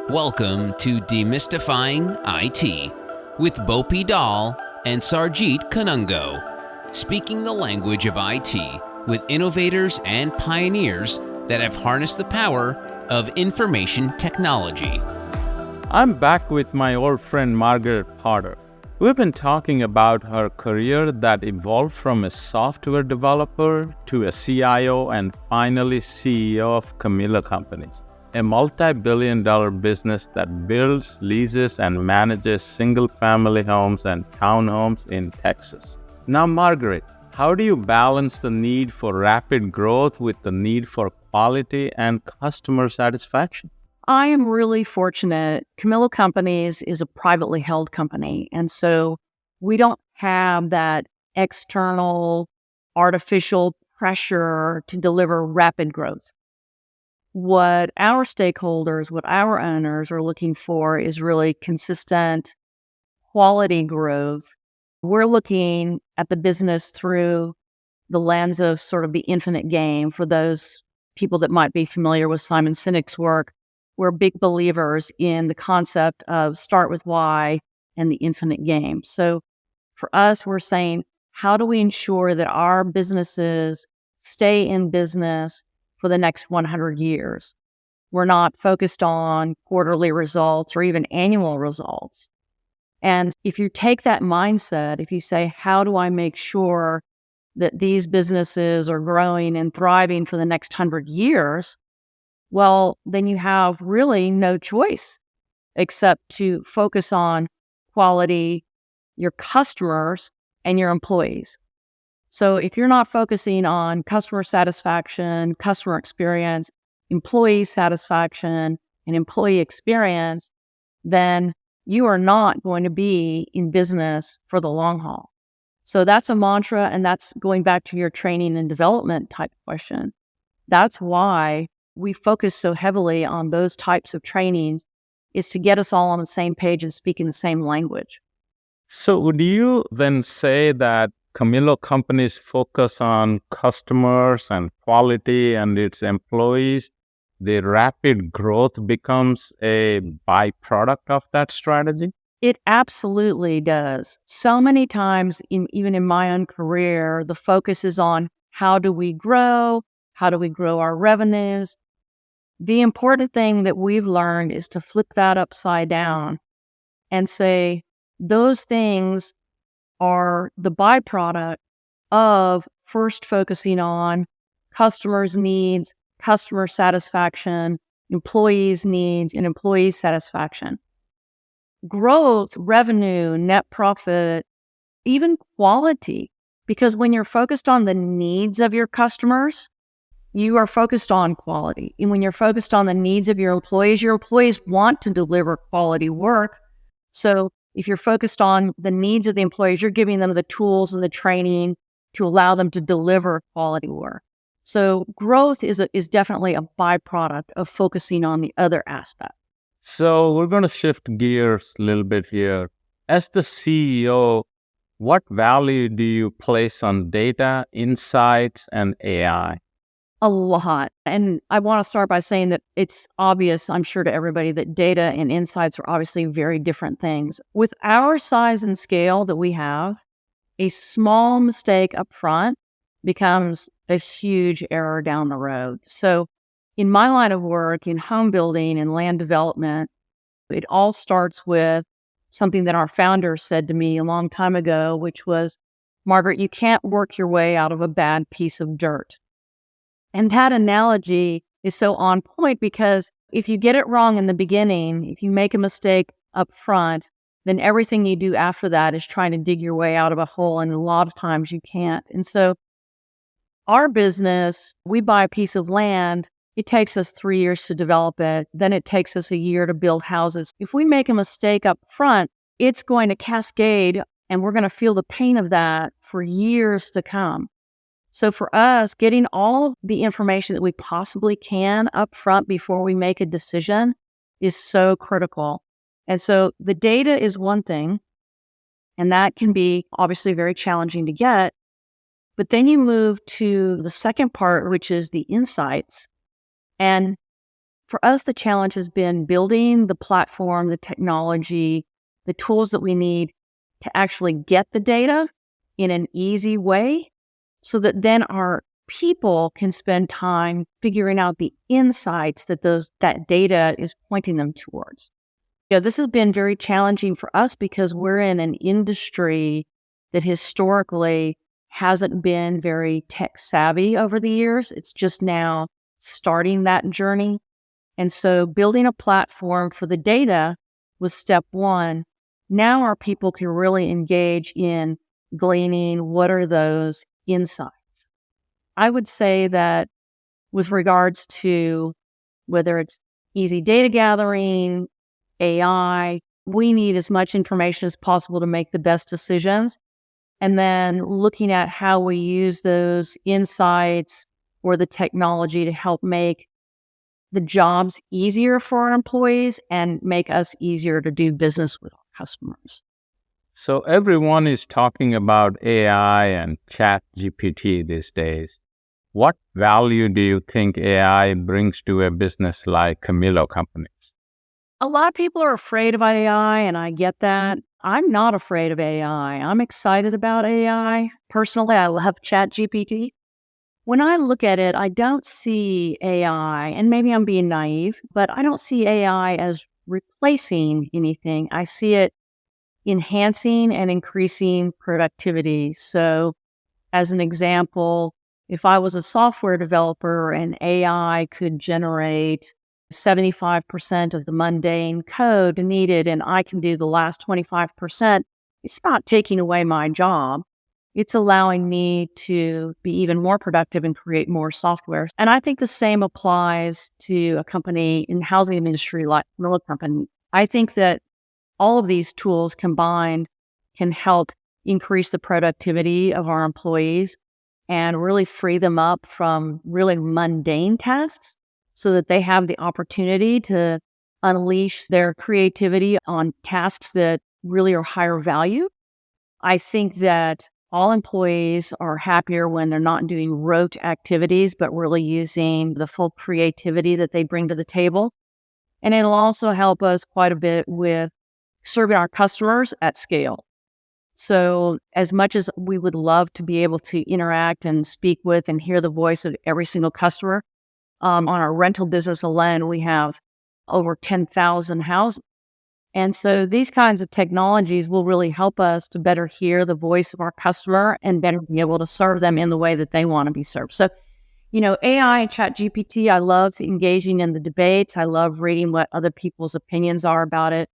Welcome to Demystifying IT with Bopi Dal and Sarjeet Kanungo, speaking the language of IT with innovators and pioneers that have harnessed the power of information technology. I'm back with my old friend Margaret Potter. We've been talking about her career that evolved from a software developer to a CIO and finally CEO of Camilla Companies, a multi-billion-dollar business that builds, leases, and manages single-family homes and townhomes in Texas. Now, Margaret, how do you balance the need for rapid growth with the need for quality and customer satisfaction? I am really fortunate. Camilla Companies is a privately held company, and so we don't have that external artificial pressure to deliver rapid growth. What our stakeholders, what our owners are looking for is really consistent quality growth. We're looking at the business through the lens of sort of the infinite game. For those people that might be familiar with Simon Sinek's work, we're big believers in the concept of start with why and the infinite game. So for us, we're saying, how do we ensure that our businesses stay in business for the next 100 years? We're not focused on quarterly results or even annual results. And if you take that mindset, if you say, how do I make sure that these businesses are growing and thriving for the next 100 years? Well, then you have really no choice except to focus on quality, your customers, and your employees. So if you're not focusing on customer satisfaction, customer experience, employee satisfaction, and employee experience, then you are not going to be in business for the long haul. So that's a mantra, and that's going back to your training and development type question. That's why we focus so heavily on those types of trainings, is to get us all on the same page and speaking the same language. So would you then say that Camilla Companies focus on customers and quality and its employees? The rapid growth becomes a byproduct of that strategy? It absolutely does. So many times, even in my own career, the focus is on how do we grow? How do we grow our revenues? The important thing that we've learned is to flip that upside down and say those things are the byproduct of first focusing on customers' needs, customer satisfaction, employees' needs, and employee satisfaction. Growth, revenue, net profit, even quality. Because when you're focused on the needs of your customers, you are focused on quality. And when you're focused on the needs of your employees want to deliver quality work. So if you're focused on the needs of the employees, you're giving them the tools and the training to allow them to deliver quality work. So growth is definitely a byproduct of focusing on the other aspect. So we're going to shift gears a little bit here. As the CEO, what value do you place on data, insights, and AI? A lot. And I want to start by saying that it's obvious, I'm sure to everybody, that data and insights are obviously very different things. With our size and scale that we have, a small mistake up front becomes a huge error down the road. So in my line of work, in home building and land development, it all starts with something that our founder said to me a long time ago, which was, Margaret, you can't work your way out of a bad piece of dirt. And that analogy is so on point because if you get it wrong in the beginning, if you make a mistake up front, then everything you do after that is trying to dig your way out of a hole. And a lot of times you can't. And so our business, we buy a piece of land. It takes us 3 years to develop it. Then it takes us a year to build houses. If we make a mistake up front, it's going to cascade and we're going to feel the pain of that for years to come. So for us, getting all of the information that we possibly can up front before we make a decision is so critical. And so the data is one thing, and that can be obviously very challenging to get. But then you move to the second part, which is the insights. And For us, the challenge has been building the platform, the technology, the tools that we need to actually get the data in an easy way so that then our people can spend time figuring out the insights that data is pointing them towards. This has been very challenging for us because we're in an industry that historically hasn't been very tech savvy over the years. It's just now starting that journey. And so building a platform for the data was step one. Now our people can really engage in gleaning what are those insights. I would say that with regards to whether it's easy data gathering, AI, we need as much information as possible to make the best decisions. And then looking at how we use those insights or the technology to help make the jobs easier for our employees and make us easier to do business with our customers. So everyone is talking about AI and Chat GPT these days. What value do you think AI brings to a business like Camilo Companies? A lot of people are afraid of AI, and I get that. I'm not afraid of AI. I'm excited about AI. Personally, I love ChatGPT. When I look at it, I don't see AI, and maybe I'm being naive, but I don't see AI as replacing anything. I see it enhancing and increasing productivity. So, as an example, if I was a software developer and AI could generate 75% of the mundane code needed and I can do the last 25%, it's not taking away my job. It's allowing me to be even more productive and create more software. And I think the same applies to a company in the housing industry like Miller Company. I think that all of these tools combined can help increase the productivity of our employees and really free them up from really mundane tasks so that they have the opportunity to unleash their creativity on tasks that really are higher value. I think that all employees are happier when they're not doing rote activities, but really using the full creativity that they bring to the table. And it'll also help us quite a bit with serving our customers at scale. So as much as we would love to be able to interact and speak with and hear the voice of every single customer, on our rental business alone, we have over 10,000 houses. And so these kinds of technologies will really help us to better hear the voice of our customer and better be able to serve them in the way that they want to be served. So, AI and ChatGPT, I love engaging in the debates. I love reading what other people's opinions are about it.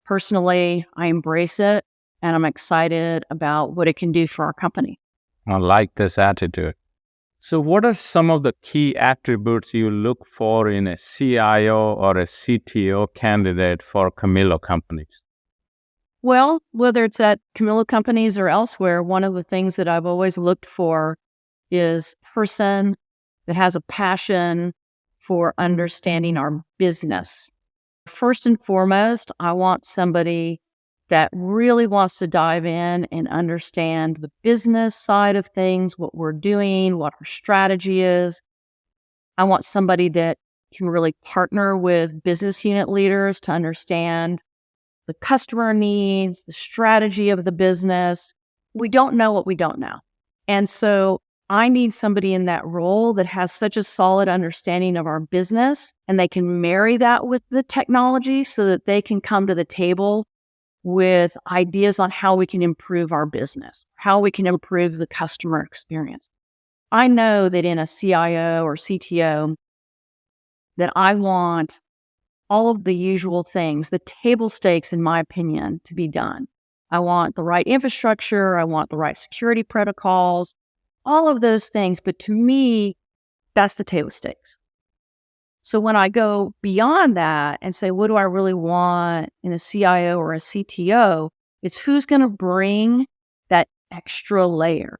Personally, I embrace it and I'm excited about what it can do for our company. I like this attitude. So what are some of the key attributes you look for in a CIO or a CTO candidate for Camilo Companies? Well, whether it's at Camilo Companies or elsewhere, one of the things that I've always looked for is a person that has a passion for understanding our business. First and foremost, I want somebody that really wants to dive in and understand the business side of things, what we're doing, what our strategy is. I want somebody that can really partner with business unit leaders to understand the customer needs, the strategy of the business. We don't know what we don't know. And so I need somebody in that role that has such a solid understanding of our business and they can marry that with the technology so that they can come to the table with ideas on how we can improve our business, how we can improve the customer experience. I know that in a CIO or CTO that I want all of the usual things, the table stakes, in my opinion, to be done. I want the right infrastructure. I want the right security protocols, all of those things. But to me, that's the table stakes. So when I go beyond that and say, what do I really want in a CIO or a CTO? It's who's going to bring that extra layer.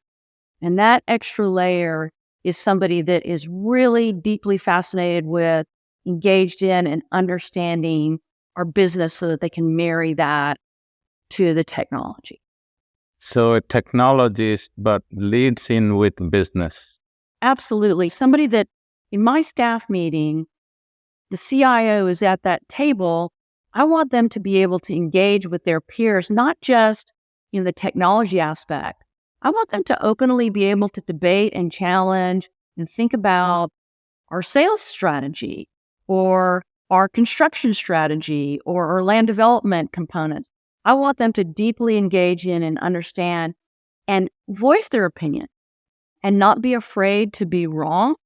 And that extra layer is somebody that is really deeply fascinated with, engaged in, and understanding our business so that they can marry that to the technology. So a technologist, but leads in with business. Absolutely. Somebody that in my staff meeting, the CIO is at that table, I want them to be able to engage with their peers, not just in the technology aspect. I want them to openly be able to debate and challenge and think about our sales strategy or our construction strategy or our land development components. I want them to deeply engage in and understand and voice their opinion and not be afraid to be wrong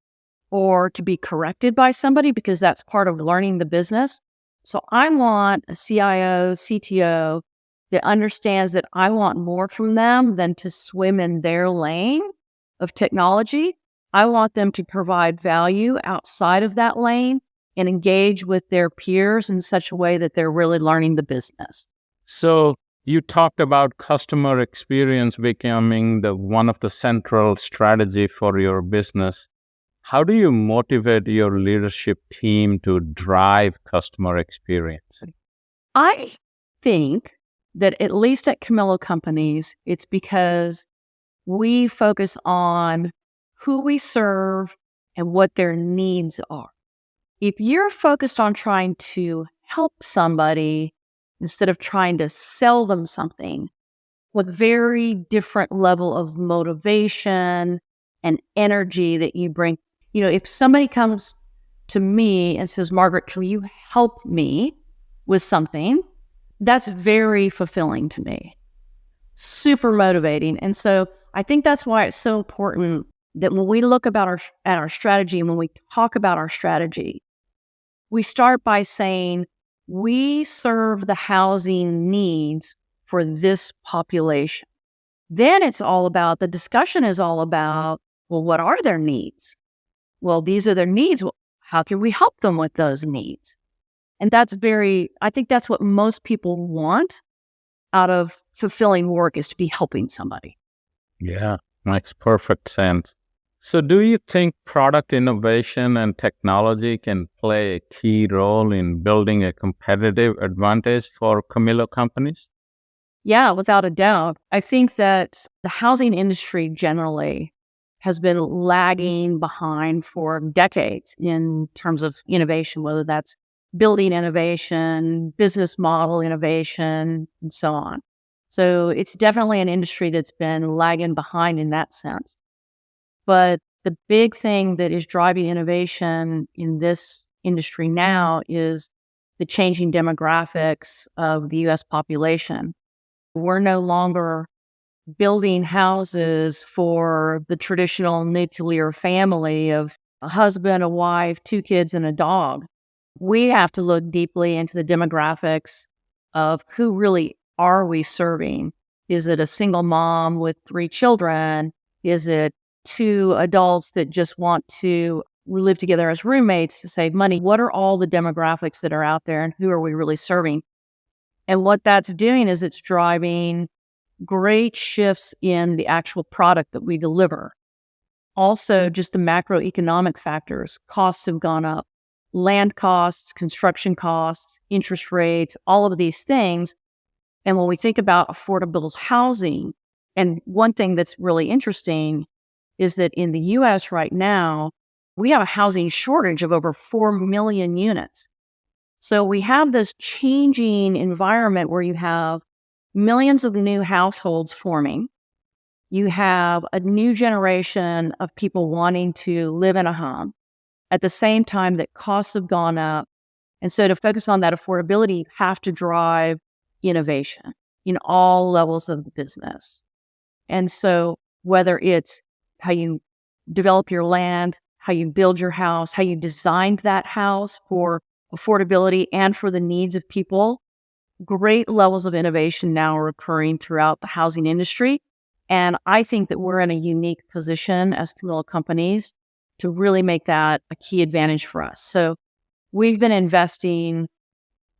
or to be corrected by somebody, because that's part of learning the business. So I want a CIO, CTO that understands that I want more from them than to swim in their lane of technology. I want them to provide value outside of that lane and engage with their peers in such a way that they're really learning the business. So you talked about customer experience becoming one of the central strategy for your business. How do you motivate your leadership team to drive customer experience? I think that at least at Camillo Companies, it's because we focus on who we serve and what their needs are. If you're focused on trying to help somebody instead of trying to sell them something, with very different level of motivation and energy that you bring. If somebody comes to me and says, Margaret, can you help me with something? That's very fulfilling to me, super motivating. And so I think that's why it's so important that when we look at our strategy and when we talk about our strategy, we start by saying, we serve the housing needs for this population. Then the discussion is all about, well, what are their needs? Well, these are their needs. Well, how can we help them with those needs? And I think that's what most people want out of fulfilling work, is to be helping somebody. Yeah, makes perfect sense. So do you think product innovation and technology can play a key role in building a competitive advantage for Camillo companies? Yeah, without a doubt. I think that the housing industry generally has been lagging behind for decades in terms of innovation, whether that's building innovation, business model innovation, and so on. So it's definitely an industry that's been lagging behind in that sense. But the big thing that is driving innovation in this industry now is the changing demographics of the U.S. population. We're no longer building houses for the traditional nuclear family of a husband, a wife, 2 kids, and a dog. We have to look deeply into the demographics of who really are we serving. Is it a single mom with 3 children? Is it 2 adults that just want to live together as roommates to save money? What are all the demographics that are out there, and who are we really serving? And what that's doing is it's driving great shifts in the actual product that we deliver. Also, just the macroeconomic factors. Costs have gone up. Land costs, construction costs, interest rates, all of these things. And when we think about affordable housing, and one thing that's really interesting is that in the U.S. right now, we have a housing shortage of over 4 million units. So we have this changing environment where you have millions of new households forming. You have a new generation of people wanting to live in a home at the same time that costs have gone up. And so to focus on that affordability, you have to drive innovation in all levels of the business. And so whether it's how you develop your land, how you build your house, how you designed that house for affordability and for the needs of people, great levels of innovation now are occurring throughout the housing industry. And I think that we're in a unique position as Camillo companies to really make that a key advantage for us. So we've been investing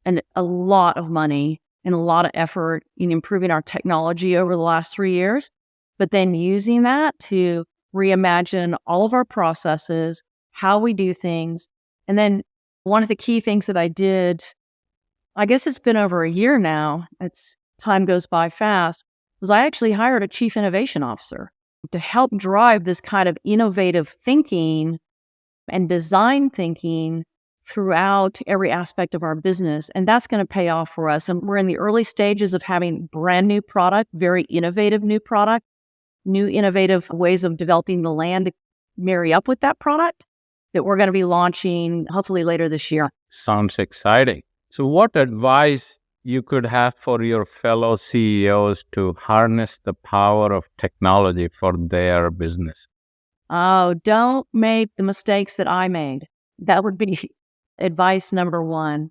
a lot of money and a lot of effort in improving our technology over the last 3 years, but then using that to reimagine all of our processes, how we do things. And then one of the key things that I did, I guess it's been over a year now, time goes by fast, was I actually hired a chief innovation officer to help drive this kind of innovative thinking and design thinking throughout every aspect of our business. And that's going to pay off for us. And we're in the early stages of having brand new product, very innovative new product, new innovative ways of developing the land to marry up with that product that we're going to be launching hopefully later this year. Sounds exciting. So what advice you could have for your fellow CEOs to harness the power of technology for their business? Oh, don't make the mistakes that I made. That would be advice number one.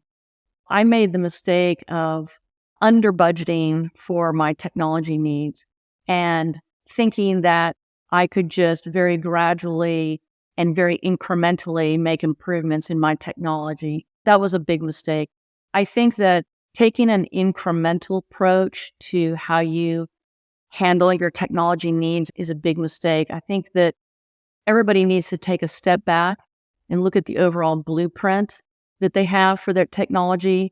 I made the mistake of under budgeting for my technology needs and thinking that I could just very gradually and very incrementally make improvements in my technology. That was a big mistake. I think that taking an incremental approach to how you handle your technology needs is a big mistake. I think that everybody needs to take a step back and look at the overall blueprint that they have for their technology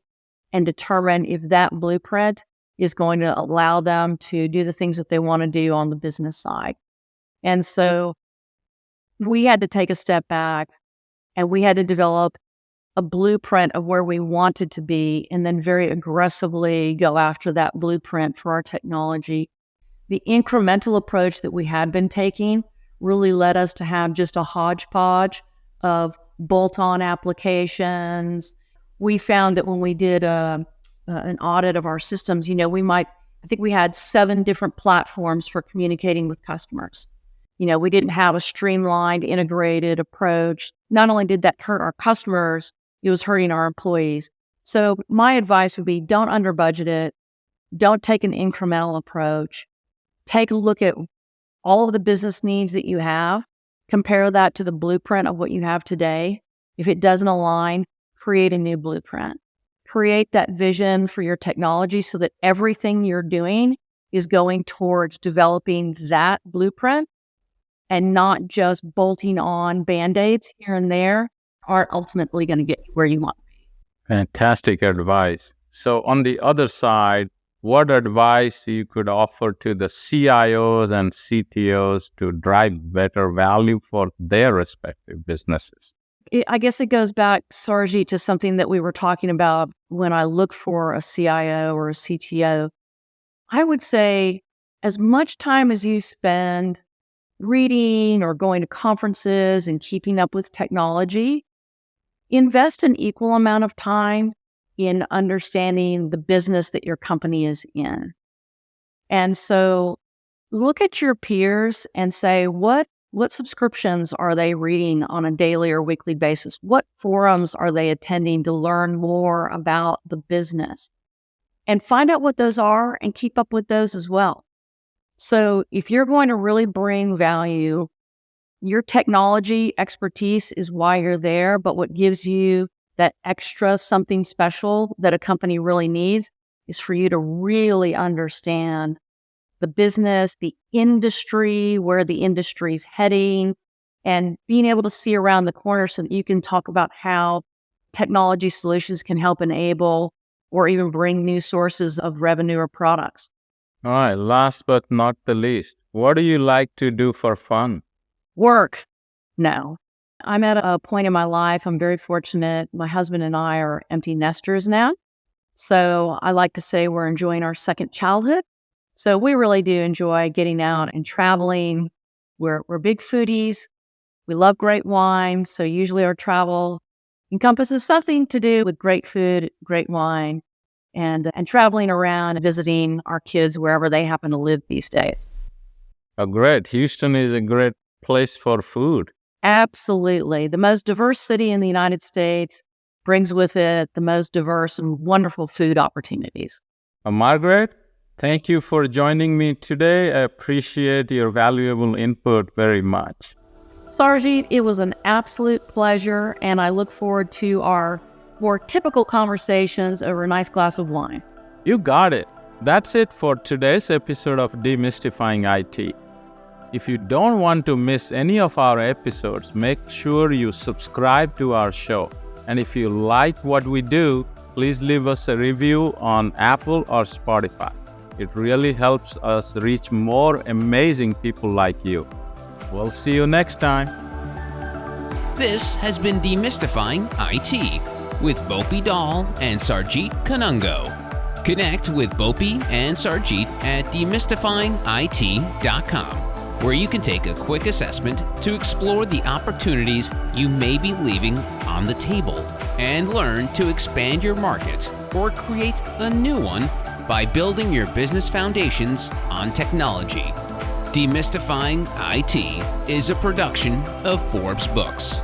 and determine if that blueprint is going to allow them to do the things that they want to do on the business side. And so we had to take a step back and we had to develop a blueprint of where we wanted to be and then very aggressively go after that blueprint for our technology. The incremental approach that we had been taking really led us to have just a hodgepodge of bolt-on applications. We found that when we did an audit of our systems, I think we had 7 different platforms for communicating with customers. We didn't have a streamlined, integrated approach. Not only did that hurt our customers, it was hurting our employees. So my advice would be don't under budget it. Don't take an incremental approach. Take a look at all of the business needs that you have. Compare that to the blueprint of what you have today. If it doesn't align, create a new blueprint. Create that vision for your technology so that everything you're doing is going towards developing that blueprint and not just bolting on Band-Aids here and there aren't ultimately going to get you where you want to be. Fantastic advice. So on the other side, what advice you could offer to the CIOs and CTOs to drive better value for their respective businesses? I guess it goes back, Sarjeet, to something that we were talking about when I look for a CIO or a CTO. I would say as much time as you spend reading or going to conferences and keeping up with technology, invest an equal amount of time in understanding the business that your company is in. And so look at your peers and say, what subscriptions are they reading on a daily or weekly basis? What forums are they attending to learn more about the business? And find out what those are and keep up with those as well. So if you're going to really bring value, your technology expertise is why you're there, but what gives you that extra something special that a company really needs is for you to really understand the business, the industry, where the industry's heading, and being able to see around the corner so that you can talk about how technology solutions can help enable or even bring new sources of revenue or products. All right, last but not the least, what do you like to do for fun? Work. No. I'm at a point in my life, I'm very fortunate. My husband and I are empty nesters now. So I like to say we're enjoying our second childhood. So we really do enjoy getting out and traveling. We're big foodies. We love great wine. So usually our travel encompasses something to do with great food, great wine, and traveling around and visiting our kids wherever they happen to live these days. Oh, great. Houston is a great place for food. Absolutely. The most diverse city in the United States brings with it the most diverse and wonderful food opportunities. Margaret, thank you for joining me today. I appreciate your valuable input very much. Sarjeet, it was an absolute pleasure, and I look forward to our more typical conversations over a nice glass of wine. You got it. That's it for today's episode of Demystifying IT. If you don't want to miss any of our episodes, make sure you subscribe to our show. And if you like what we do, please leave us a review on Apple or Spotify. It really helps us reach more amazing people like you. We'll see you next time. This has been Demystifying IT with Bopi Dal and Sarjeet Kanungo. Connect with Bopi and Sarjeet at demystifyingit.com, where you can take a quick assessment to explore the opportunities you may be leaving on the table and learn to expand your market or create a new one by building your business foundations on technology. Demystifying IT is a production of Forbes Books.